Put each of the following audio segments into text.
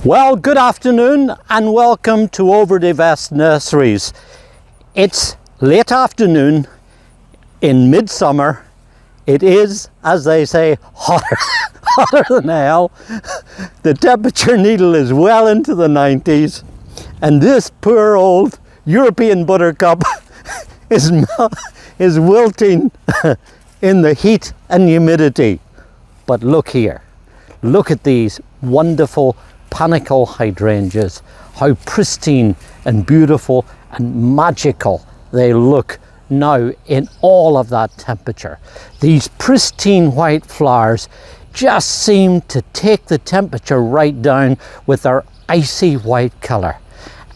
Well, good afternoon and welcome to Over the West Nurseries. It's late afternoon in midsummer. It is, as they say, hotter than hell. The temperature needle is well into the 90s, and this poor old European buttercup is wilting in the heat and humidity. But look here, look at these wonderful Panicle Hydrangeas, how pristine and beautiful and magical they look now in all of that temperature. These pristine white flowers just seem to take the temperature right down with their icy white color.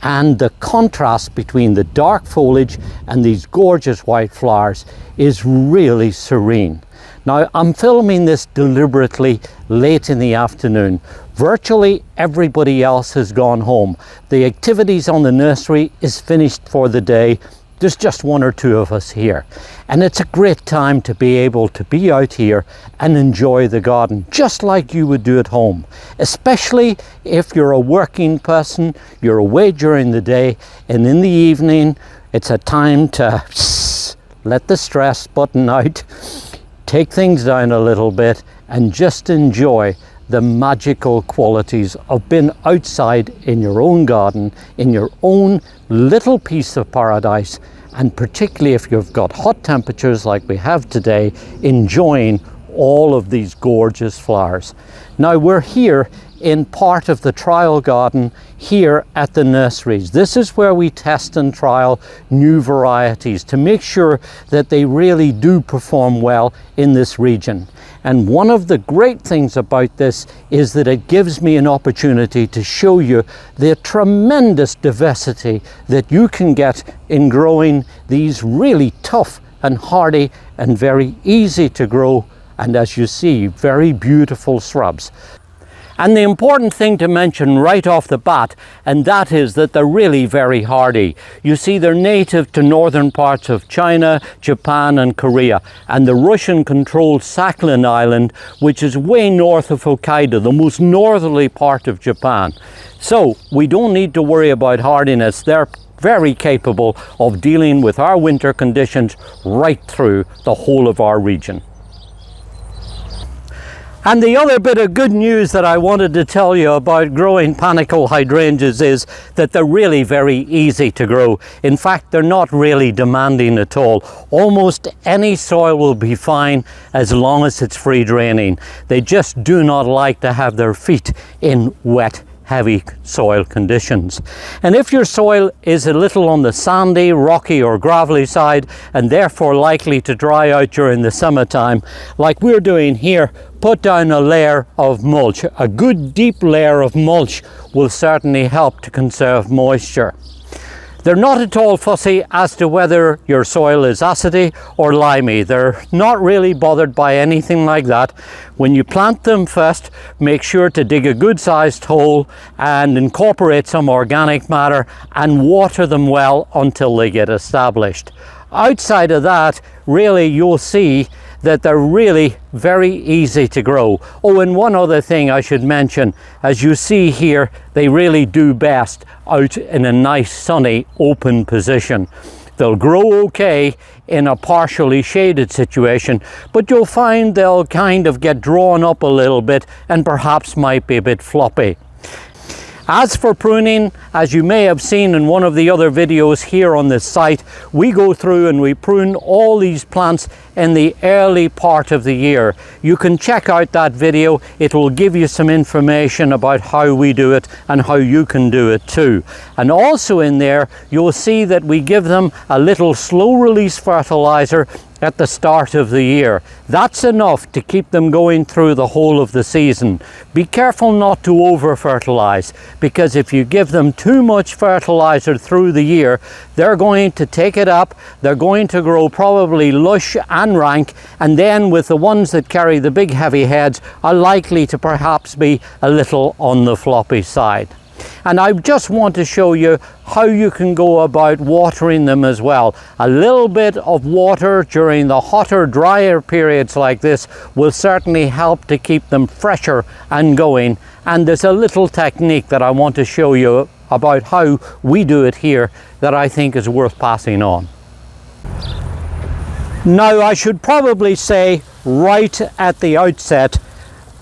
And the contrast between the dark foliage and these gorgeous white flowers is really serene. Now, I'm filming this deliberately late in the afternoon. Virtually everybody else has gone home. The activities on the nursery is finished for the day. There's just one or two of us here. And it's a great time to be able to be out here and enjoy the garden, just like you would do at home. Especially if you're a working person, you're away during the day, and in the evening, it's a time to let the stress button out, take things down a little bit, and just enjoy the magical qualities of being outside in your own garden, in your own little piece of paradise, and particularly if you've got hot temperatures like we have today, enjoying all of these gorgeous flowers. Now, we're here in part of the trial garden here at the nurseries. This is where we test and trial new varieties to make sure that they really do perform well in this region. And one of the great things about this is that it gives me an opportunity to show you the tremendous diversity that you can get in growing these really tough and hardy and very easy to grow, and as you see, very beautiful shrubs. And the important thing to mention right off the bat, and that is that they're really very hardy. You see, they're native to northern parts of China, Japan and Korea, and the Russian-controlled Sakhalin Island, which is way north of Hokkaido, the most northerly part of Japan. So we don't need to worry about hardiness. They're very capable of dealing with our winter conditions right through the whole of our region. And the other bit of good news that I wanted to tell you about growing Panicle Hydrangeas is that they're really very easy to grow. In fact, they're not really demanding at all. Almost any soil will be fine as long as it's free draining. They just do not like to have their feet in wet, heavy soil conditions. And if your soil is a little on the sandy, rocky or gravelly side, and therefore likely to dry out during the summertime, like we're doing here, put down a layer of mulch. A good deep layer of mulch will certainly help to conserve moisture. They're not at all fussy as to whether your soil is acidy or limey. They're not really bothered by anything like that. When you plant them first, make sure to dig a good sized hole and incorporate some organic matter and water them well until they get established. Outside of that, really you'll see that they're really very easy to grow. Oh, and one other thing I should mention, as you see here, they really do best out in a nice sunny open position. They'll grow okay in a partially shaded situation, but you'll find they'll kind of get drawn up a little bit and perhaps might be a bit floppy. As for pruning, as you may have seen in one of the other videos here on this site, we go through and we prune all these plants in the early part of the year. You can check out that video. It will give you some information about how we do it and how you can do it too. And also in there, you'll see that we give them a little slow release fertilizer at the start of the year. That's enough to keep them going through the whole of the season. Be careful not to over fertilize, because if you give them too much fertilizer through the year, they're going to take it up, they're going to grow probably lush and rank, and then with the ones that carry the big heavy heads are likely to perhaps be a little on the floppy side. And I just want to show you how you can go about watering them as well. A little bit of water during the hotter, drier periods like this will certainly help to keep them fresher and going, And there's a little technique that I want to show you about how we do it here that I think is worth passing on. Now, I should probably say right at the outset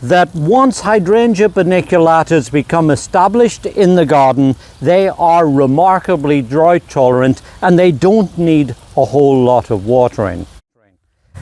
that once hydrangea paniculatas become established in the garden, they are remarkably drought tolerant and they don't need a whole lot of watering.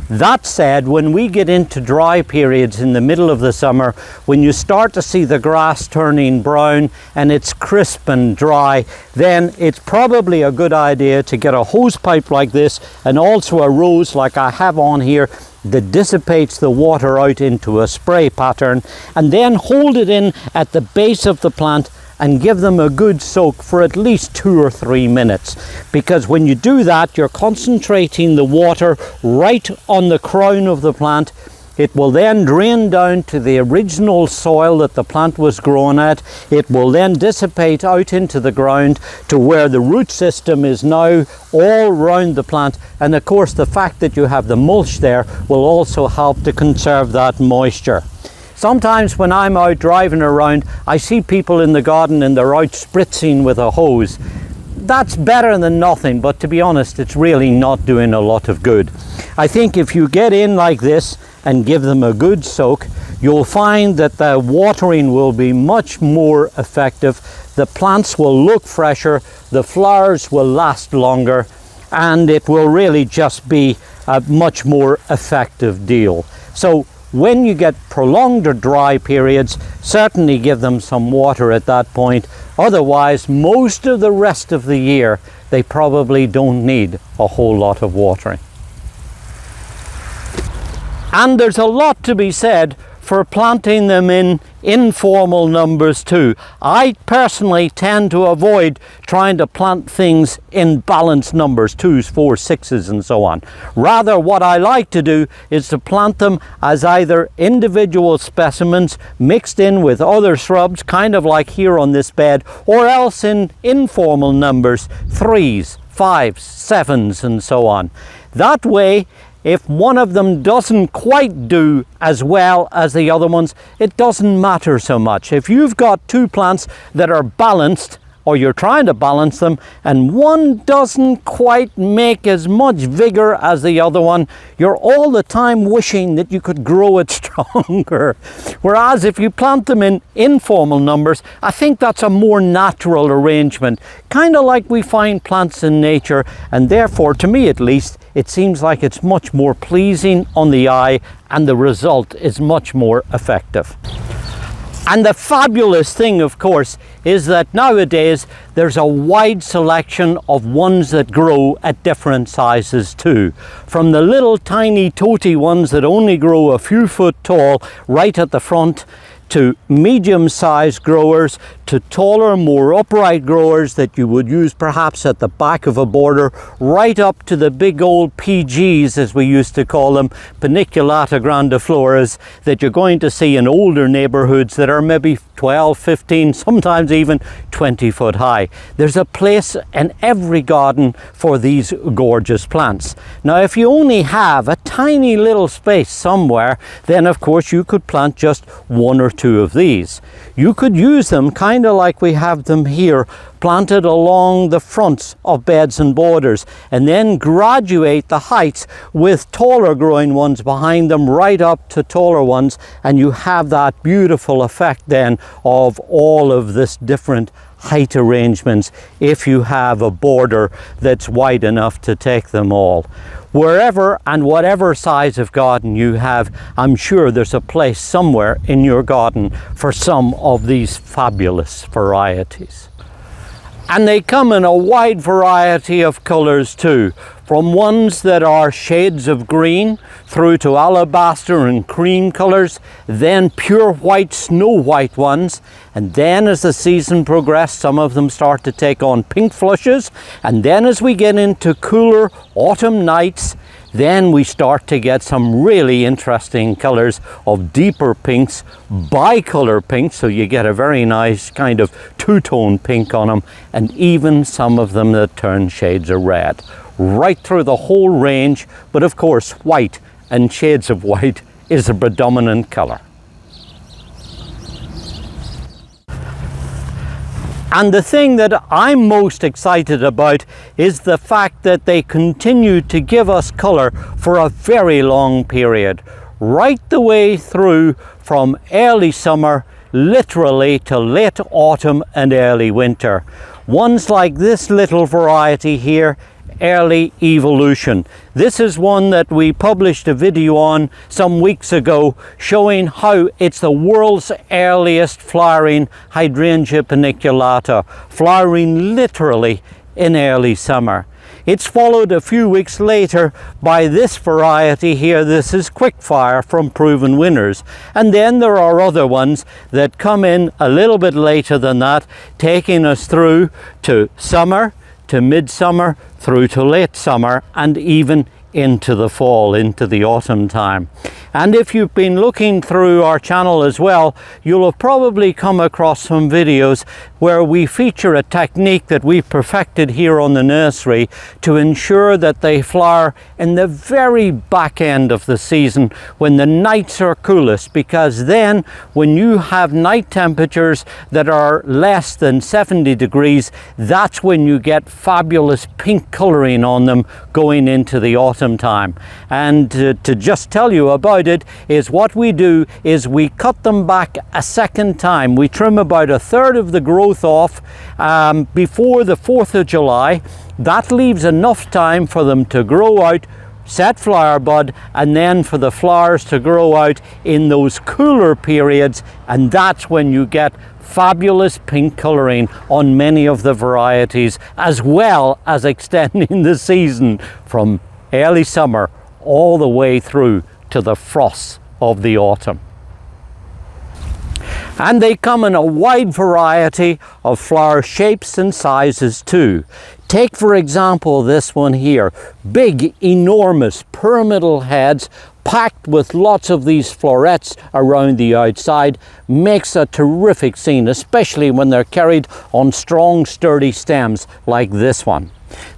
That said, when we get into dry periods in the middle of the summer, when you start to see the grass turning brown and it's crisp and dry, then it's probably a good idea to get a hose pipe like this, and also a rose like I have on here that dissipates the water out into a spray pattern, and then hold it in at the base of the plant and give them a good soak for at least 2 or 3 minutes, because when you do that, you're concentrating the water right on the crown of the plant. It will then drain down to the original soil that the plant was grown at. It will then dissipate out into the ground to where the root system is now all round the plant. And of course, the fact that you have the mulch there will also help to conserve that moisture. Sometimes when I'm out driving around, I see people in the garden and they're out spritzing with a hose. That's better than nothing, but to be honest, it's really not doing a lot of good. I think if you get in like this and give them a good soak, you'll find that the watering will be much more effective. The plants will look fresher, the flowers will last longer, and it will really just be a much more effective deal. So when you get prolonged or dry periods, certainly give them some water at that point. Otherwise, most of the rest of the year, they probably don't need a whole lot of watering. And there's a lot to be said for planting them in informal numbers too. I personally tend to avoid trying to plant things in balanced numbers, 2s, 4s, 6s and so on. Rather, what I like to do is to plant them as either individual specimens mixed in with other shrubs, kind of like here on this bed, or else in informal numbers, 3s, 5s, 7s and so on. That way, if one of them doesn't quite do as well as the other ones, it doesn't matter so much. If you've got 2 plants that are balanced, or you're trying to balance them, and one doesn't quite make as much vigor as the other one, you're all the time wishing that you could grow it stronger. Whereas if you plant them in informal numbers, I think that's a more natural arrangement, kind of like we find plants in nature, and therefore, to me at least, it seems like it's much more pleasing on the eye and the result is much more effective. And the fabulous thing, of course, is that nowadays there's a wide selection of ones that grow at different sizes too. From the little tiny toty ones that only grow a few foot tall right at the front, to medium-sized growers, to taller, more upright growers that you would use perhaps at the back of a border, right up to the big old PGs, as we used to call them, Paniculata grandifloras, that you're going to see in older neighborhoods that are maybe 12, 15, sometimes even 20 foot high. There's a place in every garden for these gorgeous plants. Now, if you only have a tiny little space somewhere, then of course you could plant just 1 or 2 of these. You could use them kind of like we have them here, planted along the fronts of beds and borders, and then graduate the heights with taller growing ones behind them right up to taller ones, and you have that beautiful effect then of all of this different height arrangements if you have a border that's wide enough to take them all. Wherever and whatever size of garden you have, I'm sure there's a place somewhere in your garden for some of these fabulous varieties. And they come in a wide variety of colors too, from ones that are shades of green through to alabaster and cream colors, then pure white, snow white ones, and then as the season progresses, some of them start to take on pink flushes, and then as we get into cooler autumn nights, then we start to get some really interesting colors of deeper pinks, bicolor pinks, so you get a very nice kind of two-tone pink on them, and even some of them that turn shades of red. Right through the whole range, but of course white and shades of white is the predominant color. And the thing that I'm most excited about is the fact that they continue to give us colour for a very long period, right the way through from early summer literally to late autumn and early winter. Ones like this little variety here, Early Evolution. This is one that we published a video on some weeks ago showing how it's the world's earliest flowering hydrangea paniculata, flowering literally in early summer. It's followed a few weeks later by this variety here. This is Quickfire from Proven Winners. And then there are other ones that come in a little bit later than that, taking us through to summer, to midsummer, through to late summer, and even into the fall, into the autumn time. And if you've been looking through our channel as well, you'll have probably come across some videos where we feature a technique that we've perfected here on the nursery to ensure that they flower in the very back end of the season when the nights are coolest, because then when you have night temperatures that are less than 70 degrees, that's when you get fabulous pink colouring on them going into the autumn time. And to just tell you about it, is what we do is we cut them back a second time. We trim about a third of the growth off before the 4th of July. That leaves enough time for them to grow out, set flower bud, and then for the flowers to grow out in those cooler periods, and that's when you get fabulous pink colouring on many of the varieties, as well as extending the season from early summer all the way through to the frosts of the autumn. And they come in a wide variety of flower shapes and sizes too. Take for example this one here, big enormous pyramidal heads packed with lots of these florets around the outside, makes a terrific scene, especially when they're carried on strong sturdy stems like this one.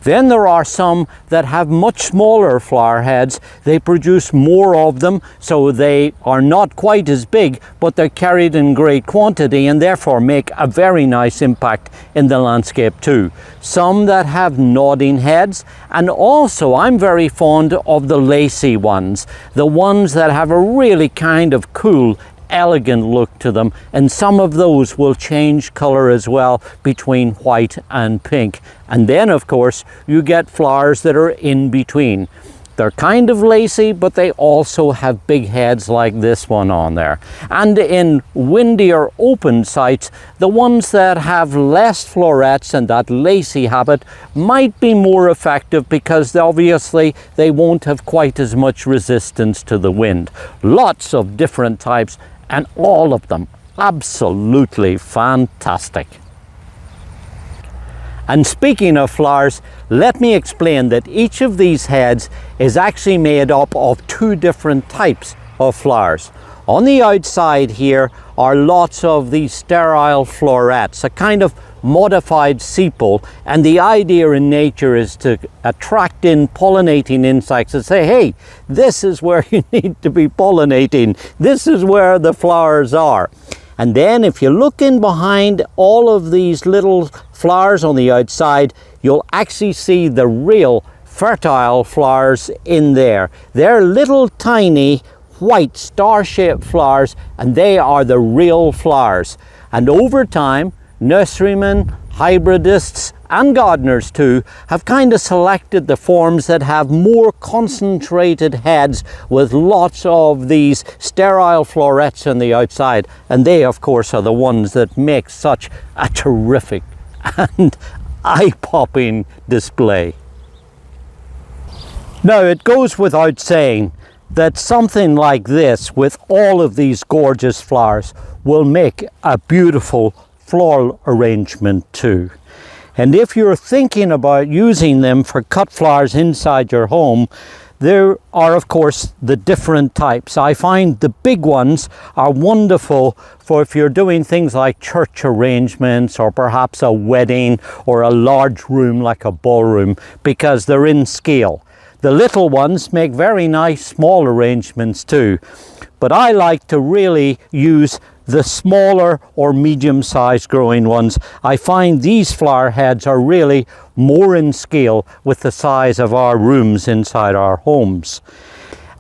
Then there are some that have much smaller flower heads. They produce more of them, so they are not quite as big, but they're carried in great quantity and therefore make a very nice impact in the landscape too. Some that have nodding heads, and also I'm very fond of the lacy ones, the ones that have a really kind of cool, elegant look to them, and some of those will change color as well between white and pink. And then of course you get flowers that are in between. They're kind of lacy, but they also have big heads like this one on there. And in windy or open sites, the ones that have less florets and that lacy habit might be more effective, because obviously they won't have quite as much resistance to the wind. Lots of different types, and all of them absolutely fantastic. And speaking of flowers, let me explain that each of these heads is actually made up of two different types of flowers. On the outside here are lots of these sterile florets, a kind of modified sepal, and the idea in nature is to attract in pollinating insects and say, hey, this is where you need to be pollinating, this is where the flowers are. And then if you look in behind all of these little flowers on the outside, you'll actually see the real fertile flowers in there. They're little tiny white star-shaped flowers, and they are the real flowers. And over time, nurserymen, hybridists, and gardeners too have kind of selected the forms that have more concentrated heads with lots of these sterile florets on the outside, and they of course are the ones that make such a terrific and eye-popping display. Now it goes without saying that something like this with all of these gorgeous flowers will make a beautiful floral arrangement too. And if you're thinking about using them for cut flowers inside your home, there are of course the different types. I find the big ones are wonderful for if you're doing things like church arrangements or perhaps a wedding or a large room like a ballroom, because they're in scale. The little ones make very nice small arrangements too, but I like to really use the smaller or medium-sized growing ones. I find these flower heads are really more in scale with the size of our rooms inside our homes.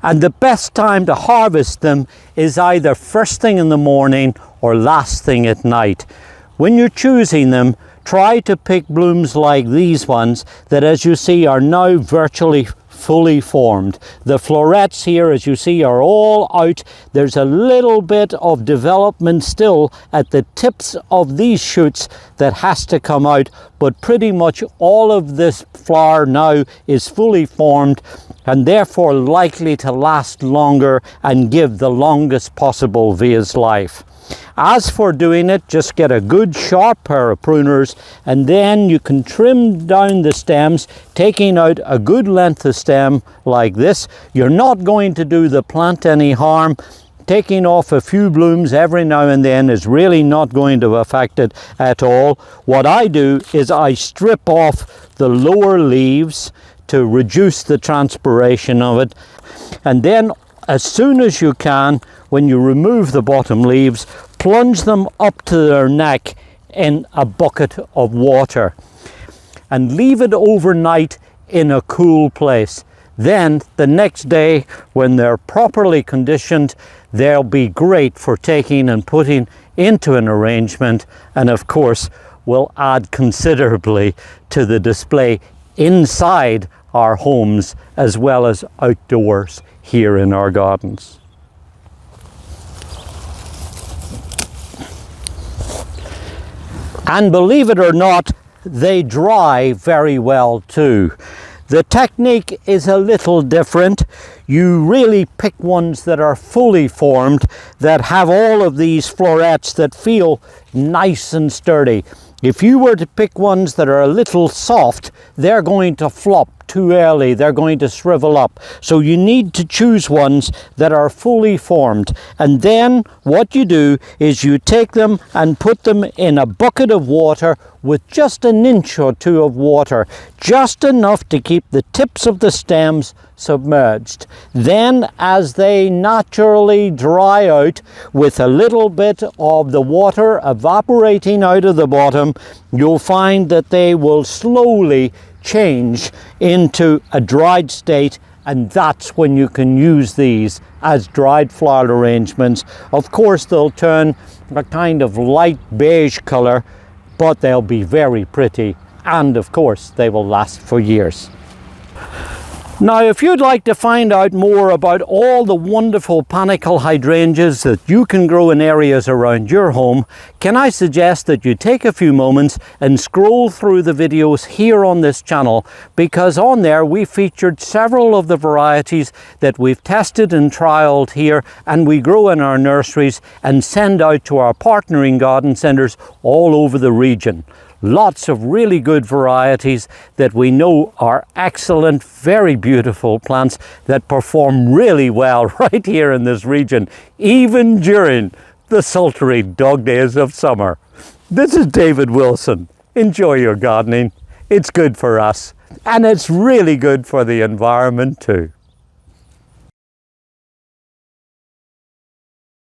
And the best time to harvest them is either first thing in the morning or last thing at night. When you're choosing them, try to pick blooms like these ones that, as you see, are now virtually fully formed. The florets here, as you see, are all out. There's a little bit of development still at the tips of these shoots that has to come out, but pretty much all of this flower now is fully formed and therefore likely to last longer and give the longest possible vase life. As for doing it, just get a good sharp pair of pruners and then you can trim down the stems, taking out a good length of stem like this. You're not going to do the plant any harm. Taking off a few blooms every now and then is really not going to affect it at all. What I do is I strip off the lower leaves to reduce the transpiration of it, and then as soon as you can, when you remove the bottom leaves, plunge them up to their neck in a bucket of water and leave it overnight in a cool place. Then the next day, when they're properly conditioned, they'll be great for taking and putting into an arrangement, and of course will add considerably to the display inside our homes as well as outdoors here in our gardens. And believe it or not, they dry very well too. The technique is a little different. You really pick ones that are fully formed, that have all of these florets that feel nice and sturdy. If you were to pick ones that are a little soft, they're going to flop too early, they're going to shrivel up. So you need to choose ones that are fully formed. And then what you do is you take them and put them in a bucket of water with just an inch or two of water, just enough to keep the tips of the stems submerged. Then as they naturally dry out with a little bit of the water evaporating out of the bottom, you'll find that they will slowly change into a dried state, and that's when you can use these as dried flower arrangements. Of course they'll turn a kind of light beige color, but they'll be very pretty, and of course they will last for years. Now, if you'd like to find out more about all the wonderful panicle hydrangeas that you can grow in areas around your home, can I suggest that you take a few moments and scroll through the videos here on this channel, because on there we featured several of the varieties that we've tested and trialed here and we grow in our nurseries and send out to our partnering garden centres all over the region. Lots of really good varieties that we know are excellent, very beautiful plants that perform really well right here in this region, even during the sultry dog days of summer. This is David Wilson. Enjoy your gardening. It's good for us, and it's really good for the environment too.